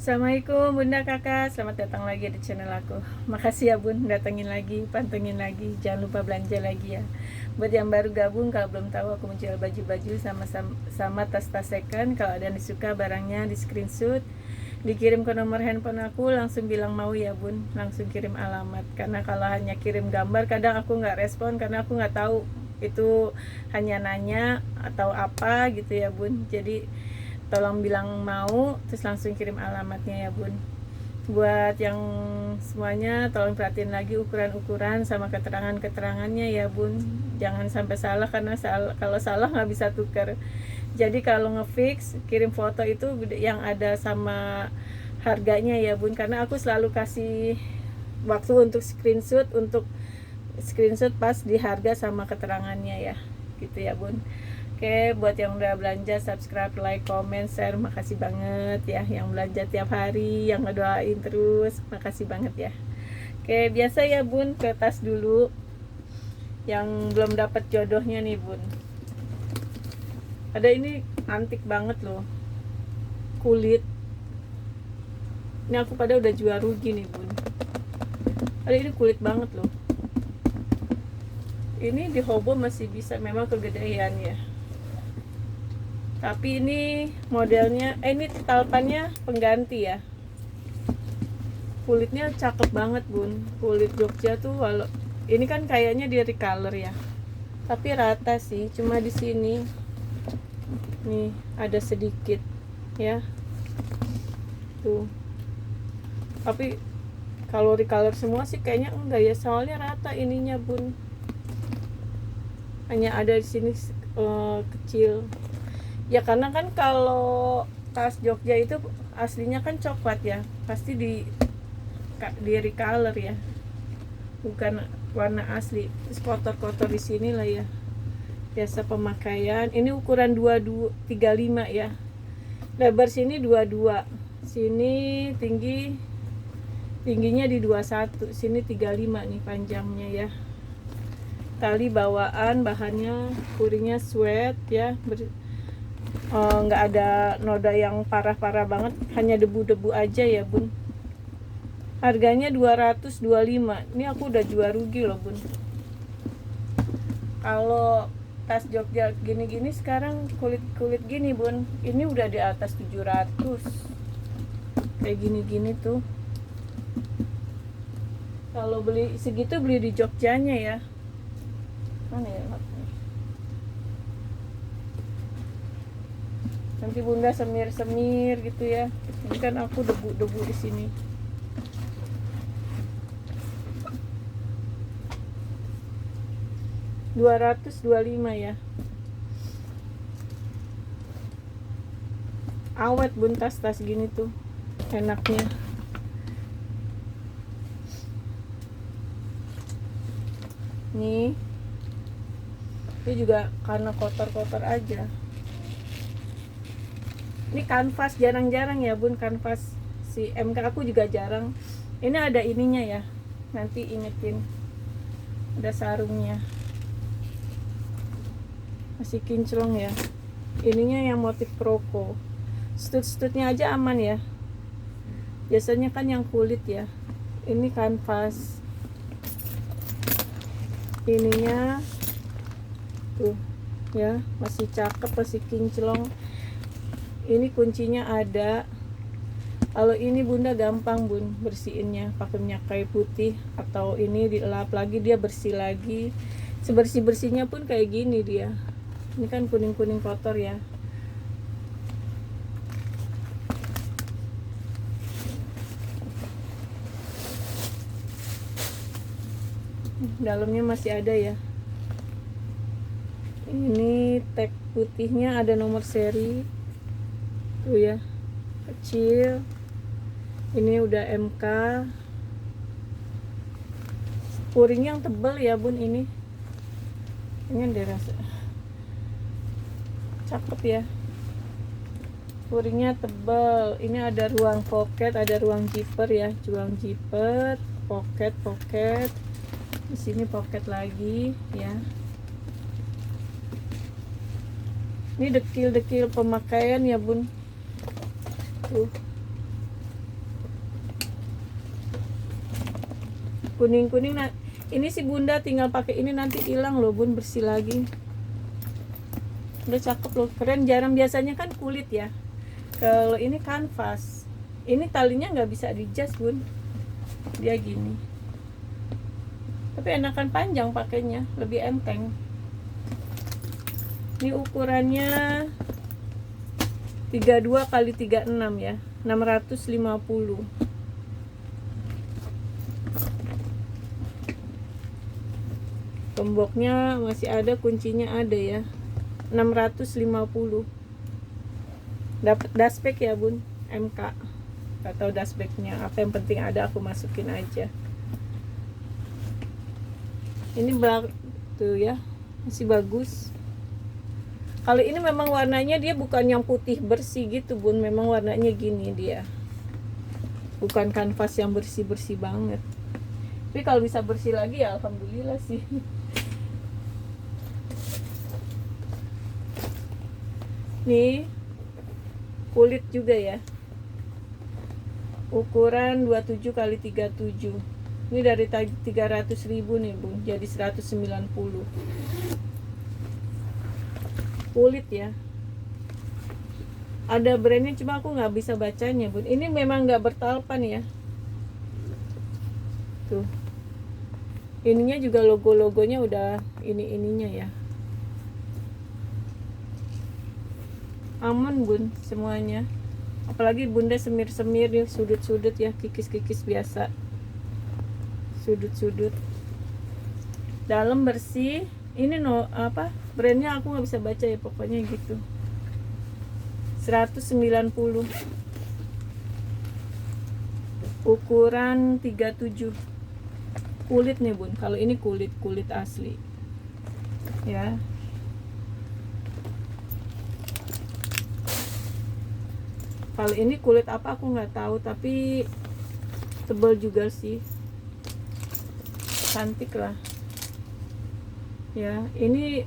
Assalamualaikum Bunda Kakak, selamat datang lagi di channel aku. Makasih ya Bun, datengin lagi, pantengin lagi. Jangan lupa belanja lagi ya. Buat yang baru gabung, kalau belum tahu aku menjual baju-baju sama tas-tas second. Kalau ada yang disuka barangnya di screenshot, dikirim ke nomor handphone aku, langsung bilang mau ya Bun, langsung kirim alamat. Karena kalau hanya kirim gambar, kadang aku nggak respon karena aku nggak tahu itu hanya nanya atau apa gitu ya Bun. Jadi tolong bilang mau, terus langsung kirim alamatnya ya Bun. Buat yang semuanya tolong perhatiin lagi ukuran-ukuran sama keterangan-keterangannya ya Bun. Jangan sampai salah, karena kalau salah nggak bisa tukar. Jadi kalau ngefix kirim foto itu yang ada sama harganya ya Bun, karena aku selalu kasih waktu untuk screenshot pas di harga sama keterangannya ya, gitu ya Bun. Oke, buat yang udah belanja, subscribe, like, comment, share, makasih banget ya. Yang belanja tiap hari, yang ngedoain terus, makasih banget ya. Oke, biasa ya Bun, ke tas dulu. Yang belum dapat jodohnya nih Bun. Ada ini antik banget loh, kulit. Ini aku pada udah jual rugi nih Bun. Ada ini kulit banget loh. Ini di Hobo masih bisa, memang kegedean ya. Tapi ini modelnya, ini talpannya pengganti ya. Kulitnya cakep banget Bun. Kulit Jogja tuh, walau ini kan kayaknya di recolor ya, tapi rata sih, cuma di sini nih ada sedikit ya tuh. Tapi kalau recolor semua sih kayaknya enggak ya, soalnya rata ininya Bun. Hanya ada di sini kecil. Ya karena kan kalau tas Jogja itu aslinya kan coklat ya, pasti di recolor ya, bukan warna asli. Terus kotor-kotor di sini lah ya, biasa pemakaian. Ini ukuran 2235 ya, lebar sini 22, sini tingginya di 21, sini 35 nih panjangnya ya. Tali bawaan, bahannya kuringnya sweat ya, nggak ada noda yang parah-parah banget, hanya debu-debu aja ya Bun. Harganya 225. Ini aku udah jual rugi loh Bun. Kalau tas Jogja gini-gini sekarang kulit-kulit gini Bun, ini udah di atas 700. Kayak gini-gini tuh. Kalau beli segitu beli di Jogjanya ya. Mana ya? Nanti Bunda semir-semir gitu ya. Ini kan aku debu-debu di sini. $225 ya. Awet Bun, tas-tas gini tuh enaknya. Nih. Ini juga karena kotor-kotor aja. Ini kanvas, jarang-jarang ya Bun, kanvas si MK aku juga jarang. Ini ada ininya ya, nanti ingetin, ada sarungnya, masih kinclong ya. Ininya yang motif kroko, stud-studnya aja aman ya, biasanya kan yang kulit ya. Ini kanvas, ininya tuh ya, masih cakep, masih kinclong. Ini kuncinya ada. Kalau ini Bunda gampang Bun bersihinnya, pakai minyak kayu putih atau ini dilap lagi, dia bersih lagi. Sebersih-bersihnya pun kayak gini dia. Ini kan kuning-kuning kotor ya. Dalamnya masih ada ya. Ini tag putihnya ada nomor seri tuh ya, kecil. Ini udah MK. Puring yang tebal ya Bun ini. Ini dirasa cakep ya. Puringnya tebal. Ini ada ruang pocket, ada ruang zipper ya, ruang zipper, pocket. Di sini pocket lagi ya. Ini dekil-dekil pemakaian ya Bun. Tuh. kuning-kuning. Nah, ini si bunda tinggal pakai ini nanti hilang loh bun, bersih lagi. Udah cakep loh, keren. Jarang, biasanya kan kulit ya, kalau ini kanvas. Ini talinya nggak bisa dijas bun, dia gini. Tapi enakan panjang pakainya, lebih enteng. Ini ukurannya 32 kali 36 ya, 650. Gemboknya masih ada, kuncinya ada ya, 650. Dapat dashback ya bun, MK atau dashbacknya apa, yang penting ada, aku masukin aja. Ini tuh ya, masih bagus. Kalau ini memang warnanya dia bukan yang putih bersih gitu bun, memang warnanya gini dia, bukan kanvas yang bersih-bersih banget. Tapi kalau bisa bersih lagi ya alhamdulillah sih. Nih kulit juga ya, ukuran 27 kali 37. Ini dari 300.000 nih bun, jadi 190. Kulit ya, ada brandnya cuma aku nggak bisa bacanya bun. Ini memang nggak bertalpan ya, tuh ininya juga logo-logonya udah ininya ya, aman bun semuanya. Apalagi bunda semir-semir ya, sudut-sudut ya, kikis-kikis biasa, sudut-sudut. Dalam bersih. Ini apa brandnya aku nggak bisa baca ya, pokoknya gitu. 190, ukuran 37. Kulit nih bun, kalau ini kulit asli ya. Kalau ini kulit apa aku nggak tahu, tapi tebal juga sih, cantik lah ya. Ini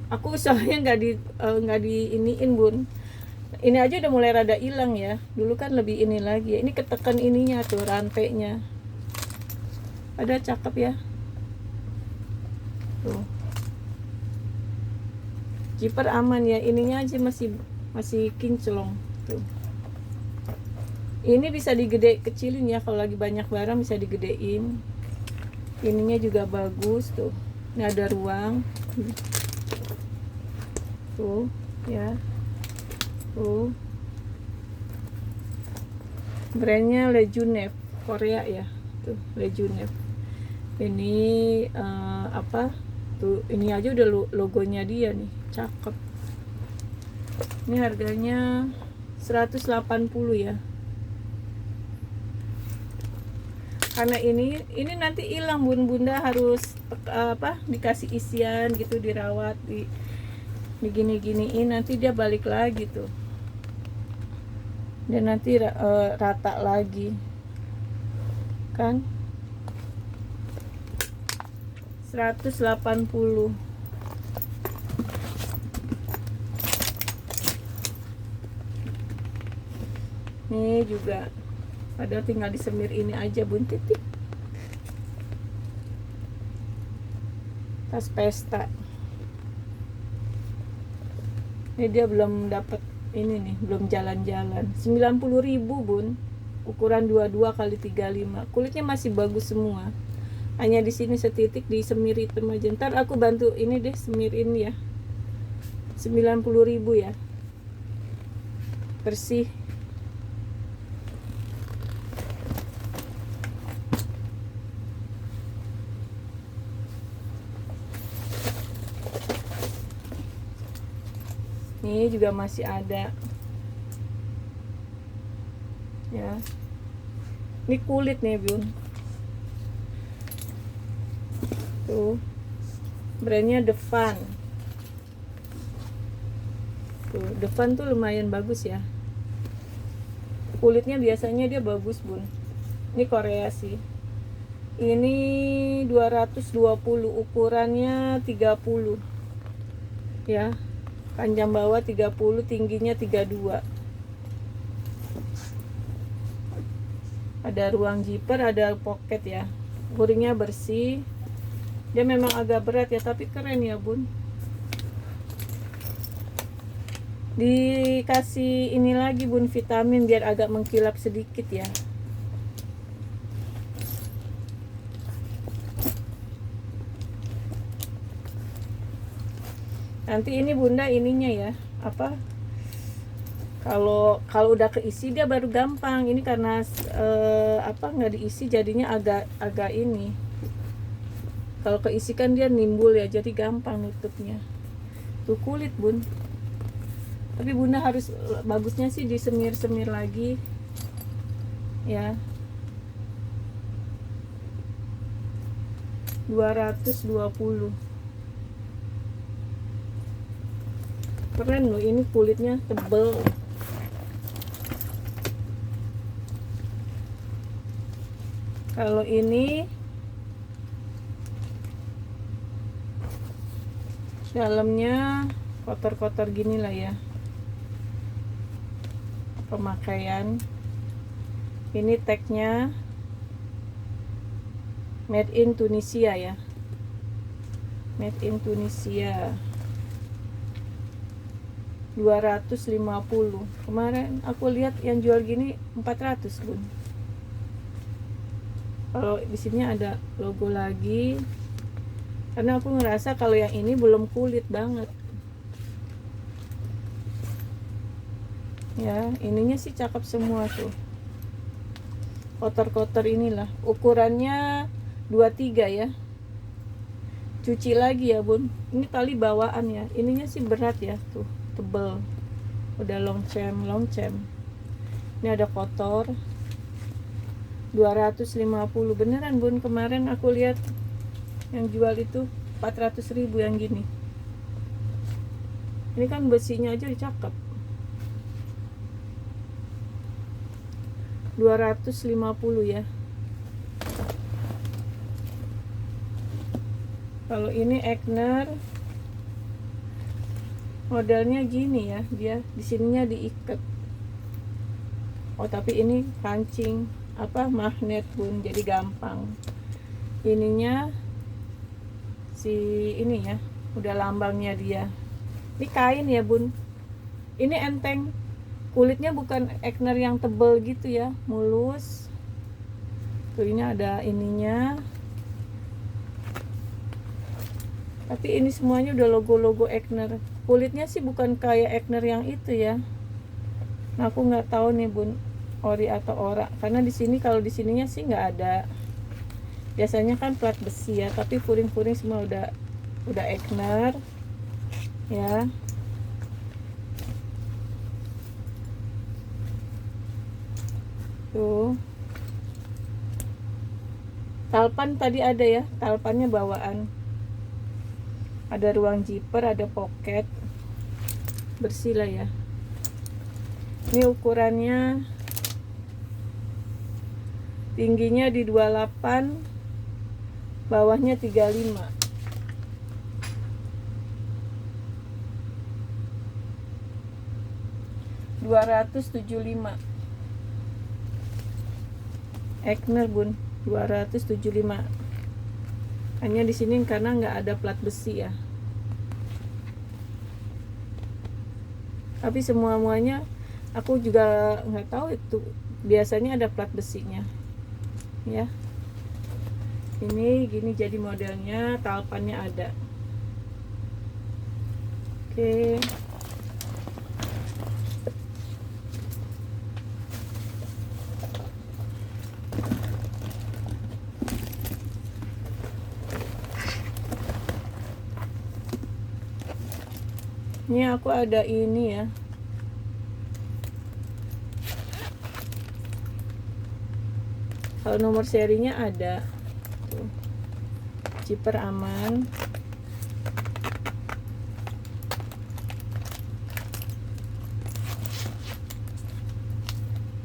aku usahanya nggak di iniin bun. Ini aja udah mulai rada hilang ya, dulu kan lebih ini lagi ya. Ini ketekan ininya tuh, rantainya ada, cakep ya tuh. Zipper aman ya, ininya aja masih kinclong tuh. Ini bisa kecilin ya, kalau lagi banyak barang bisa digedein. Ininya juga bagus tuh, ini ada ruang tuh ya. Tuh brandnya Lejunev, Korea ya, tuh Lejunev. Ini apa tuh, ini aja udah logonya dia nih, cakep. Ini harganya 180 ya. Karena ini nanti hilang bunda, harus apa, dikasih isian gitu, dirawat, digini-giniin, nanti dia balik lagi tuh, dan nanti rata lagi kan. 180. Nih juga padahal tinggal disemir ini aja bun, titik. Tas pesta. Ini dia belum dapat ini nih, belum jalan-jalan. 90.000 bun, ukuran 22 kali 35. Kulitnya masih bagus semua. Hanya di sini setitik disemir hitam aja. Ntar aku bantu ini deh, semir ini ya. 90.000 ya. Bersih. Ini juga masih ada ya. Ini kulit nih bun, tuh brandnya Devan. Tuh Devan tuh lumayan bagus ya, kulitnya biasanya dia bagus bun. Ini Korea sih. Ini 220, ukurannya 30 ya, panjang bawah 30, tingginya 32. Ada ruang zipper, ada pocket ya. puringnya bersih. Dia memang agak berat ya, tapi keren ya bun. Dikasih ini lagi bun, vitamin biar agak mengkilap sedikit ya. Nanti ini bunda ininya ya, apa, kalau udah keisi dia baru gampang. Ini karena apa, nggak diisi jadinya agak ini. Kalau keisi kan dia nimbul ya, jadi gampang nutupnya. Tuh kulit bun. Tapi bunda harus, bagusnya sih disemir-semir lagi ya. 220. Keren loh, ini kulitnya tebel. Kalau ini dalamnya kotor-kotor gini lah ya, pemakaian. Ini tagnya made in Tunisia ya, made in Tunisia. 250. Kemarin aku lihat yang jual gini 400 bun. Kalau di sini ada logo lagi, karena aku ngerasa kalau yang ini belum kulit banget ya. Ininya sih cakep semua tuh, kotor-kotor inilah. Ukurannya 23 ya. Cuci lagi ya bun. Ini tali bawaan ya, ininya sih berat ya, tuh tebel, udah long cem. Ini ada kotor. 250 beneran bun. Kemarin aku lihat yang jual itu 400.000 yang gini. Ini kan besinya aja cakep. 250 ya. Kalau ini Egner, modelnya gini ya, dia di sininya diikat. Oh tapi ini kancing apa, magnet bun, jadi gampang. Ininya si ini ya, udah lambangnya dia. Ini kain ya bun, ini enteng. Kulitnya bukan Egner yang tebel gitu ya, mulus. Tuh ini ada ininya. Tapi ini semuanya udah logo-logo Egner. Kulitnya sih bukan kayak Egner yang itu ya. Nah aku nggak tahu nih bun, ori atau ora. Karena di sini, kalau di sininya sih nggak ada. Biasanya kan plat besi ya, tapi puring-puring semua udah Egner ya. Tuh. Talpan tadi ada ya, talpannya bawaan. Ada ruang zipper, ada pocket. Bersih lah ya. Ini ukurannya, tingginya di 28, bawahnya 35. $275. Egner bun, 275. Hanya di sini karena nggak ada plat besi ya. Tapi semuanya aku juga nggak tahu itu. Biasanya ada plat besinya. Ya. Ini gini jadi modelnya, talpannya ada. Oke. Ini aku ada ini ya. Kalau nomor serinya ada. Tuh. Zipper aman.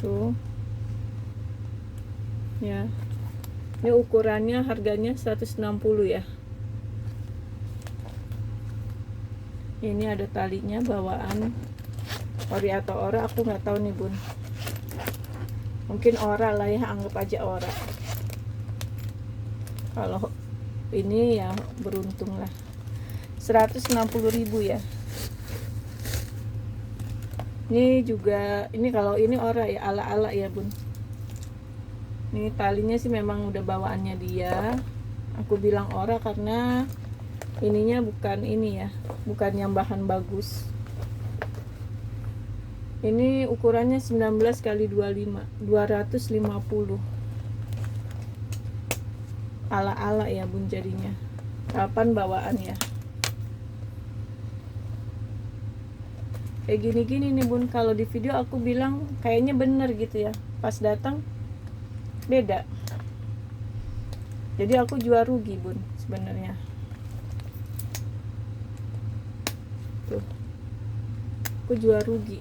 Tuh. Ya. Ini ukurannya, harganya 160 ya. Ini ada talinya bawaan. Ori atau ora aku nggak tahu nih bun. Mungkin ora lah ya, anggap aja ora. Kalau ini ya beruntung lah. 160.000 ya. Ini juga, ini kalau ini ora ya, ala-ala ya bun. Ini talinya sih memang udah bawaannya dia. Aku bilang ora karena ininya bukan ini ya, bukan yang bahan bagus. Ini ukurannya 19 kali 25, 250. Ala-ala ya bun jadinya. Kapan bawaan ya? Kayak gini-gini nih bun, kalau di video aku bilang kayaknya bener gitu ya, pas datang beda. Jadi aku jual rugi bun sebenarnya. Tuh, aku jual rugi.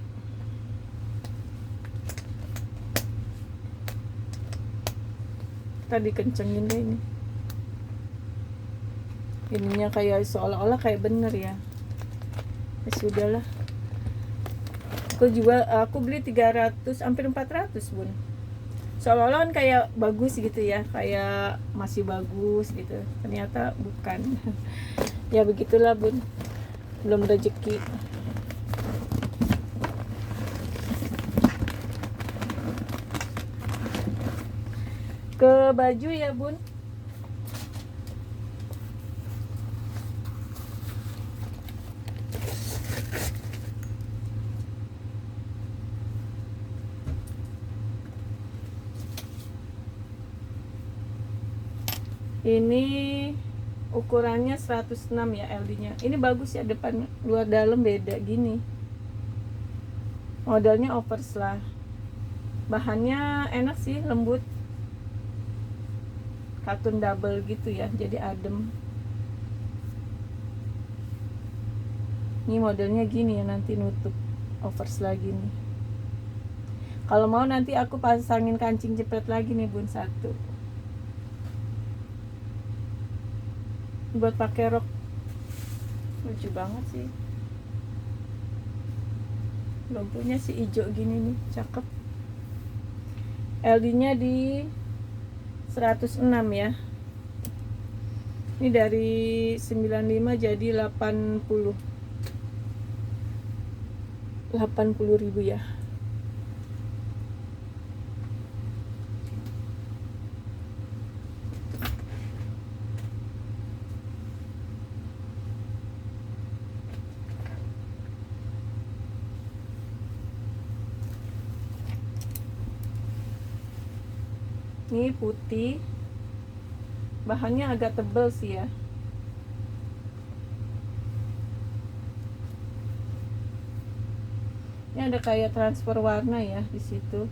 Tadi kencengin deh ini. Ininya kayak seolah-olah kayak bener ya. Ya sudahlah. Aku beli 300 hampir 400 bun, seolah-olah kan kayak bagus gitu ya, kayak masih bagus gitu, ternyata bukan. Ya begitulah bun, belum rezeki. Ke baju ya bun. Ini ukurannya 106 ya LD nya. Ini bagus ya, depan luar dalam beda gini. Modelnya oversize lah. Bahannya enak sih, lembut. Katun double gitu ya, jadi adem. Ini modelnya gini ya, nanti nutup oversize lagi nih. Kalau mau nanti aku pasangin kancing jepret lagi nih bun, satu. Buat pakai rok. Lucu banget sih. Logonya si hijau gini nih, cakep. LD nya di 106 ya. Ini dari 95 jadi 80.000 ya. Ini putih, bahannya agak tebal sih ya. Ini ada kayak transfer warna ya di situ.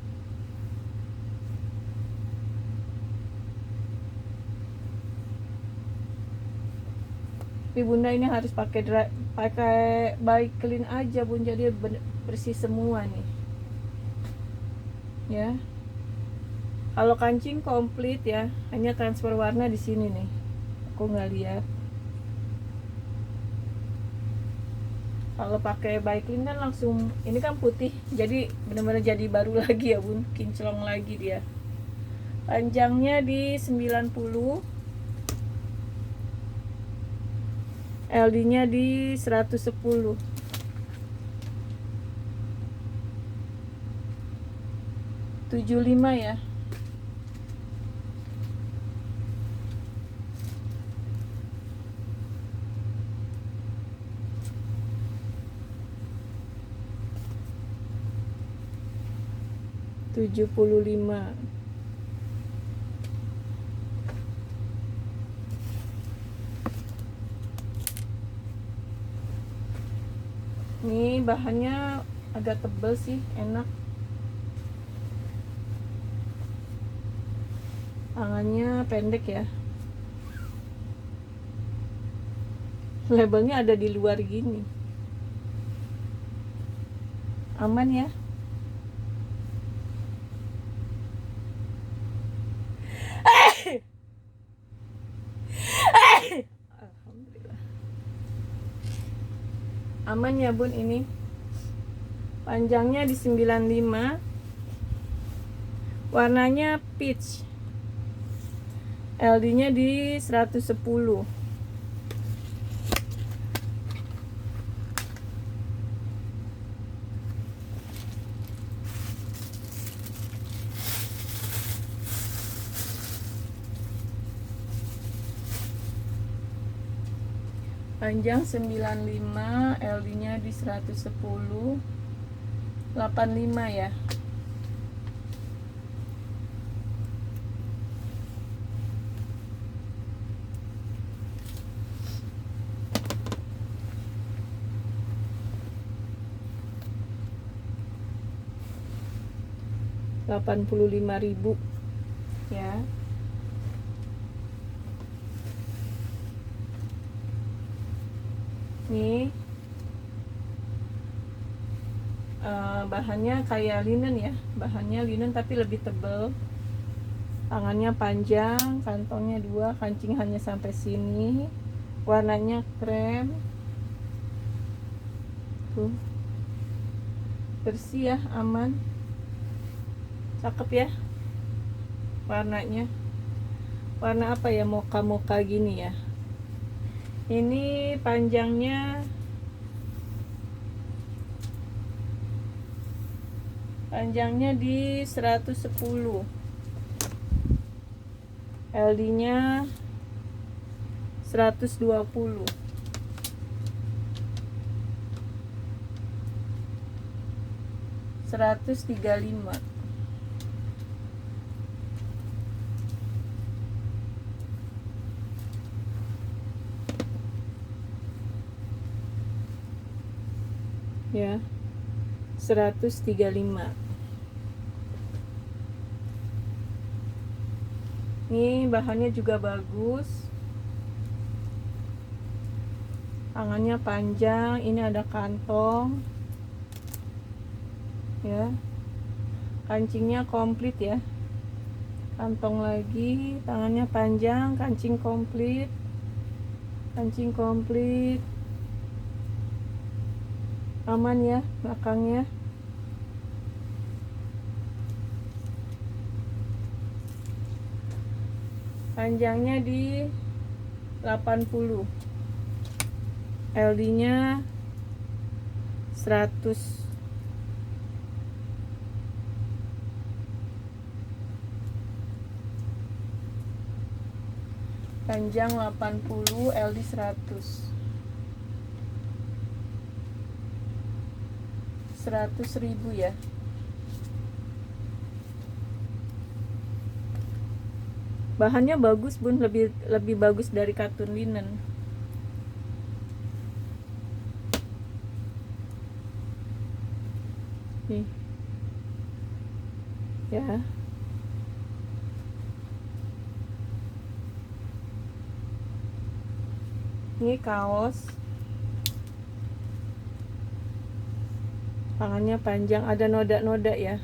Tapi bunda ini harus pakai baik clean aja bun, jadi bersih semua nih. Ya. Kalau kancing komplit ya, hanya transfer warna di sini nih. Aku nggak lihat. Kalau pakai baiklin kan langsung, ini kan putih, jadi benar-benar jadi baru lagi ya bun, kinclong lagi dia. Panjangnya di 90, LD nya di 110. 75 ya. $75. Ini bahannya agak tebal sih, enak. Tangannya pendek ya. Labelnya ada di luar gini. Aman ya. Alhamdulillah. Aman ya bun ini. Panjangnya di 95. Warnanya peach. LD nya di 110. Panjang 95, LD nya di 110, 85 ya. Rp85.000 ya. Nih bahannya kayak linen ya, bahannya linen tapi lebih tebal. Tangannya panjang, kantongnya 2, kancing hanya sampai sini, warnanya krem tuh, bersih ya, aman, cakep ya warnanya. Warna apa ya, moka-moka gini ya. Ini panjangnya di 110, LD nya 120, 135. Ya, 135. Ini bahannya juga bagus, tangannya panjang, ini ada kantong ya, kancingnya komplit ya, kantong lagi, tangannya panjang, kancing komplit, aman ya belakangnya. Panjangnya di 80, LD nya 100, panjang 80, LD 100, 100.000 ya. Bahannya bagus bun, lebih bagus dari katun linen. Nih ya, ini kaos, tangannya panjang, ada noda-noda ya.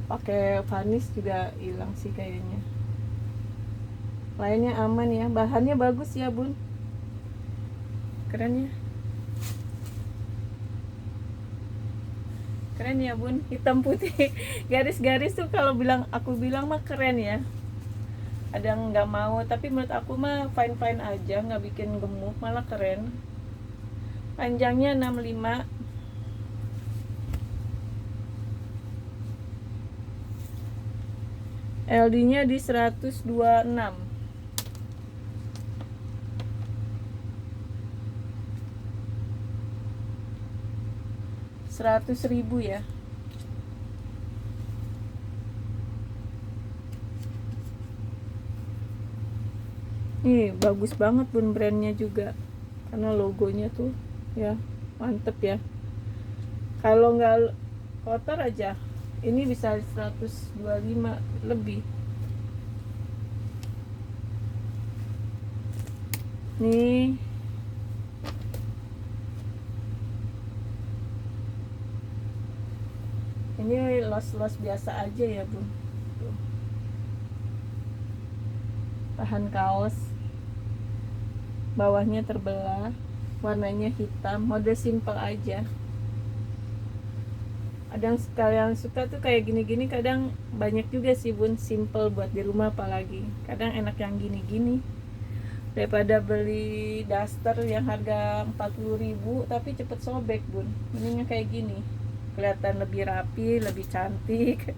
Pakai varnish juga hilang sih kayaknya. Lainnya aman ya, bahannya bagus ya bun, keren ya, keren ya bun, hitam putih garis-garis tuh kalau aku bilang mah keren ya. Ada yang nggak mau, tapi menurut aku mah fine aja, nggak bikin gemuk, malah keren. Panjangnya 65, LD nya di 126, 100.000 ya. Nih bagus banget bun, brandnya juga, karena logonya tuh ya mantep ya. Kalau nggak kotor aja ini bisa 125 lebih. Nih ini los biasa aja ya bun. Tuh. Bahan kaos, bawahnya terbelah, warnanya hitam, mode simple aja. Kadang sekalian suka tuh kayak gini-gini, kadang banyak juga sih bun, simple buat di rumah apalagi. Kadang enak yang gini-gini daripada beli daster yang harga 40.000 tapi cepet sobek bun. Mendingnya kayak gini, kelihatan lebih rapi, lebih cantik,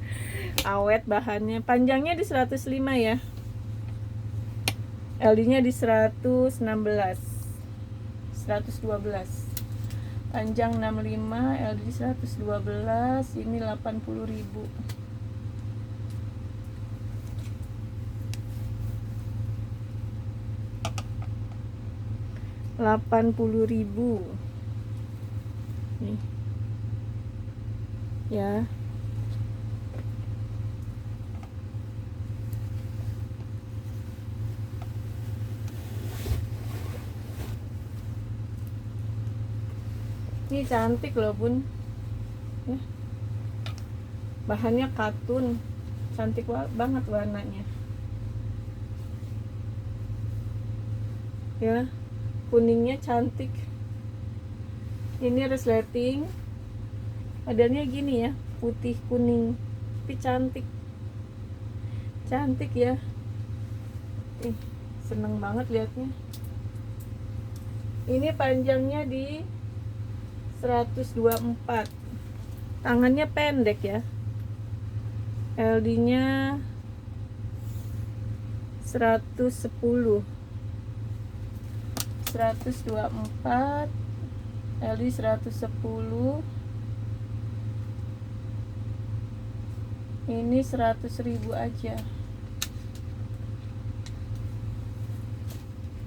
awet bahannya. Panjangnya di 105 ya, LD nya di 116, 112, panjang 65, LD 112, ini 80.000. Rp80.000 nih ya. Ini cantik loh bun ya. Bahannya katun, cantik banget warnanya ya, kuningnya cantik. Ini resleting, modelnya gini ya, putih kuning tapi cantik, cantik ya. Seneng banget liatnya. Ini panjangnya di 124, tangannya pendek ya, LD nya 110, 124, LD 110, ini 100.000 aja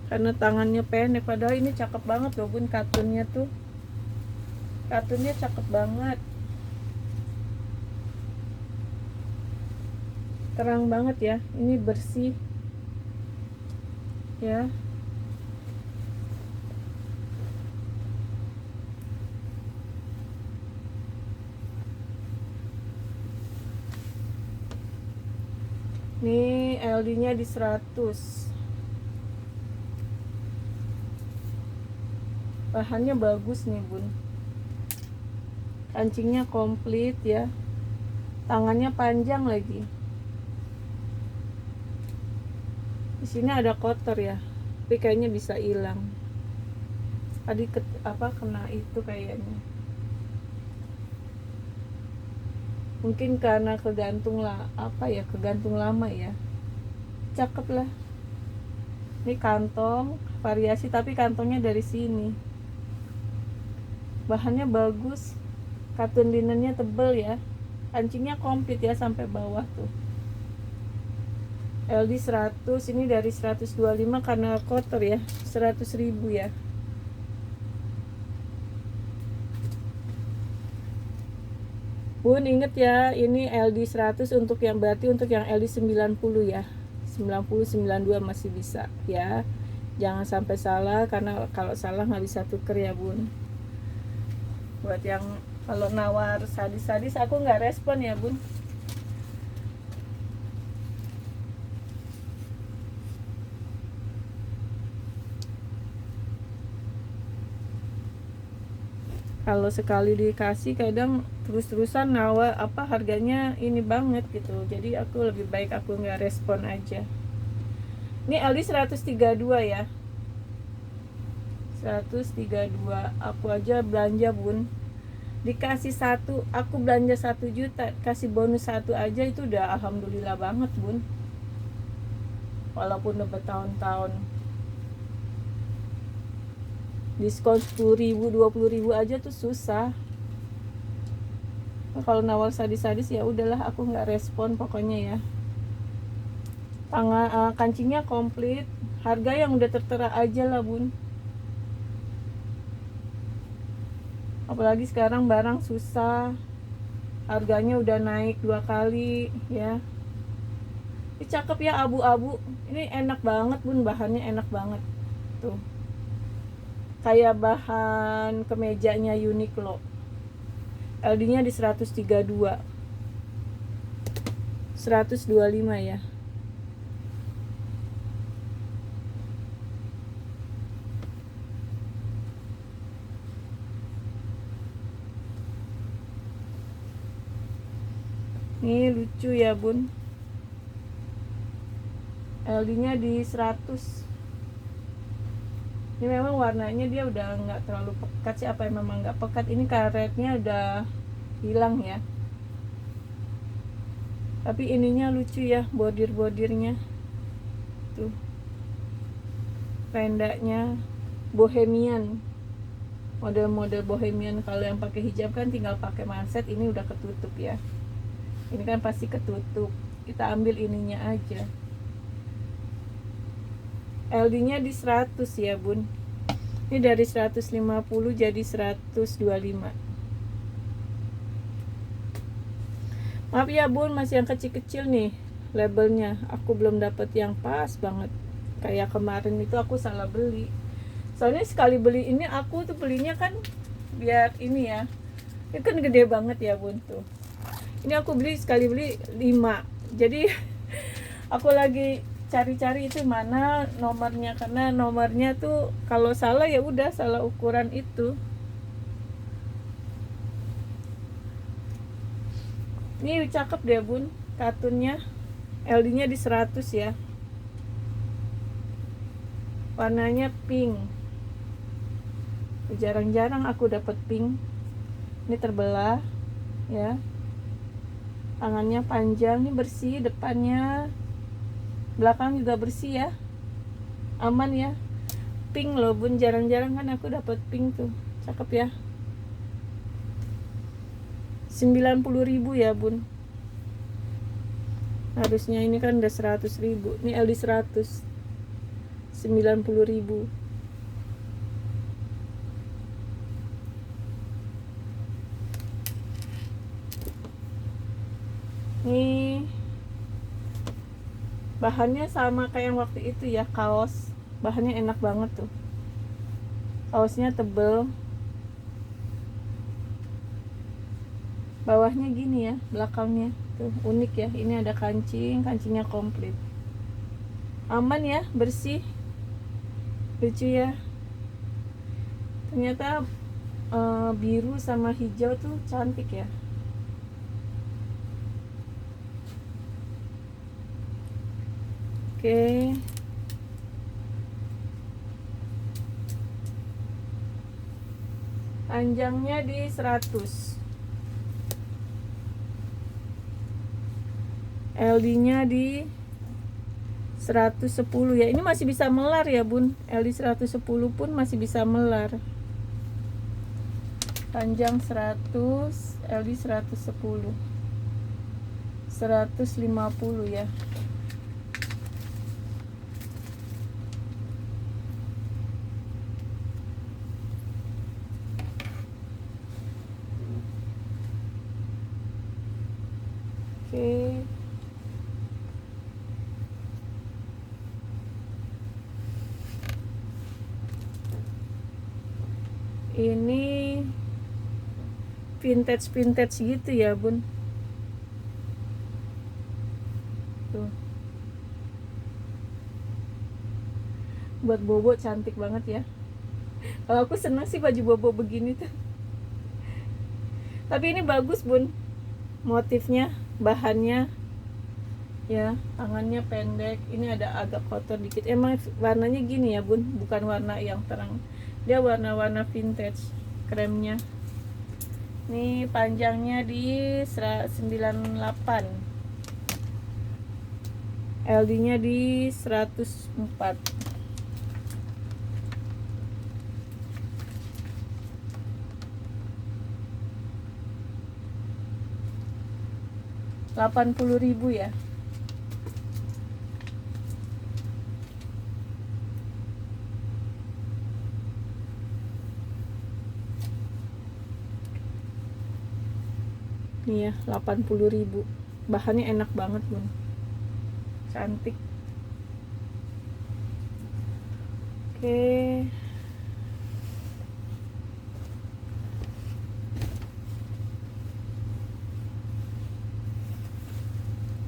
karena tangannya pendek. Padahal ini cakep banget loh bun, katunnya tuh, katunnya cakep banget, terang banget ya, ini bersih ya. Ini LD nya di 100, bahannya bagus nih bun, kancingnya komplit ya, tangannya panjang lagi. Di sini ada kotor ya, tapi kayaknya bisa hilang. Tadi kena itu kayaknya. Mungkin karena kegantung lah, kegantung lama ya. Cakep lah. Ini kantong variasi, tapi kantongnya dari sini. Bahannya bagus, katun linennya tebel ya, kancingnya komplit ya sampai bawah tuh. LD 100, ini dari 125 karena kotor ya, 100.000 ya. Bun inget ya, ini LD 100 untuk yang, berarti untuk yang LD 90 ya, 90, 92 masih bisa ya. Jangan sampai salah, karena kalau salah nggak bisa tuker ya bun. Buat yang kalau nawar sadis-sadis aku nggak respon ya bun. Kalau sekali dikasih kadang terus-terusan nawar harganya ini banget gitu, jadi aku lebih baik aku nggak respon aja. Ini LD 132 ya, 132. Aku aja belanja bun, dikasih satu, aku belanja 1 juta, kasih bonus 1 aja, itu udah alhamdulillah banget bun. Walaupun udah bertahun-tahun, diskon 10.000, 20.000 aja tuh susah. Kalau nawar sadis-sadis ya udahlah, aku nggak respon pokoknya ya. Kancingnya komplit, harga yang udah tertera aja lah bun. Apalagi sekarang barang susah, harganya udah naik 2 kali ya. Ini cakep ya, abu-abu. Ini enak banget bun, bahannya enak banget tuh, kayak bahan kemejanya Uniqlo. LD nya di 132, 125 ya. Ini lucu ya bun, LD nya di 100. Ini memang warnanya dia udah nggak terlalu pekat sih, apa memang nggak pekat, ini karetnya udah hilang ya. Tapi ininya lucu ya, bordir-bordirnya tuh, rendaknya bohemian, model-model bohemian. Kalau yang pakai hijab kan tinggal pakai manset, ini udah ketutup ya, ini kan pasti ketutup, kita ambil ininya aja. LD nya di 100 ya bun, ini dari 150 jadi 125. Maaf ya bun, masih yang kecil-kecil nih labelnya, aku belum dapet yang pas banget. Kayak kemarin itu aku salah beli, soalnya sekali beli ini aku tuh belinya kan biar ini ya, ini kan gede banget ya bun tuh. Ini aku beli sekali beli 5, jadi aku lagi cari-cari itu mana nomornya, karena nomornya tuh kalau salah ya udah salah ukuran itu. Ini cakep deh bun, katunnya, LD nya di 100 ya, warnanya pink. Jarang-jarang aku dapet pink. Ini terbelah ya, tangannya panjang, ini bersih, depannya belakang juga bersih ya, aman ya. Pink loh bun, jarang-jarang kan aku dapet pink tuh, cakep ya. 90.000 ya bun, harusnya ini kan udah 100.000. Ini LD 100, 90.000. Nih bahannya sama kayak yang waktu itu ya, kaos, bahannya enak banget tuh, kaosnya tebel, bawahnya gini ya, belakangnya tuh unik ya. Ini ada kancingnya komplit, aman ya, bersih, lucu ya. Ternyata biru sama hijau tuh cantik ya. Oke, panjangnya di 100, LD nya di 110 ya. Ini masih bisa melar ya bun, LD 110 pun masih bisa melar. Panjang 100, LD 110, 150 ya. Oke, ini vintage gitu ya bun tuh, buat bobo cantik banget ya. Kalau aku senang sih baju bobo begini tuh. Tapi ini bagus bun, motifnya, bahannya ya. Tangannya pendek, ini ada agak kotor dikit, emang warnanya gini ya bun, bukan warna yang terang, dia warna-warna vintage kremnya. Ini panjangnya di 98, LD nya di 104. Rp80.000 ya. Nih ya, 80.000. Bahannya enak banget bun, cantik. Oke,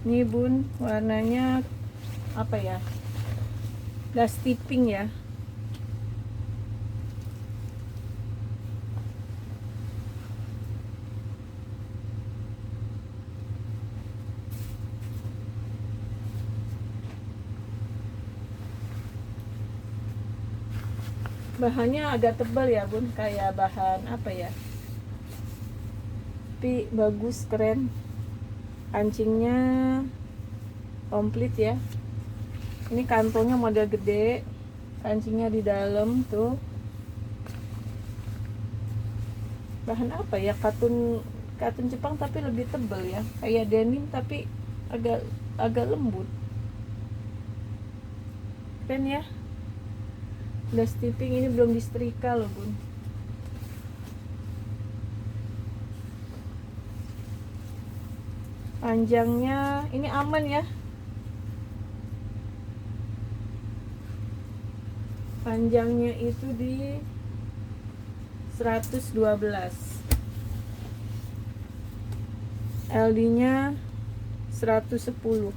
ini bun warnanya apa ya, dusty pink ya. Bahannya agak tebal ya bun, kayak bahan apa ya, tapi bagus, keren. Kancingnya komplit ya. Ini kantongnya model gede, kancingnya di dalam tuh. Bahan apa ya, katun Jepang tapi lebih tebal ya, kayak denim tapi agak agak lembut, keren ya. Udah stitching, ini belum disetrika loh bun. Panjangnya ini aman ya, panjangnya itu di 112, LD nya 110,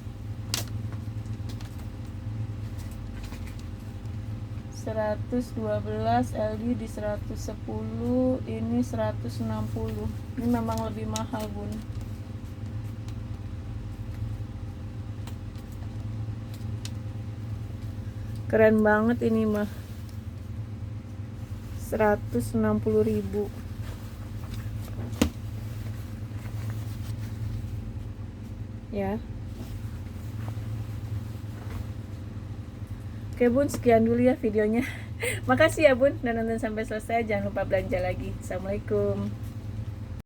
112 LD di 110, ini 160. Ini memang lebih mahal bun. Keren banget ini mah, 160.000 ya. Oke bun, sekian dulu ya videonya. Makasih ya bun udah nonton sampai selesai. Jangan lupa belanja lagi. Assalamualaikum.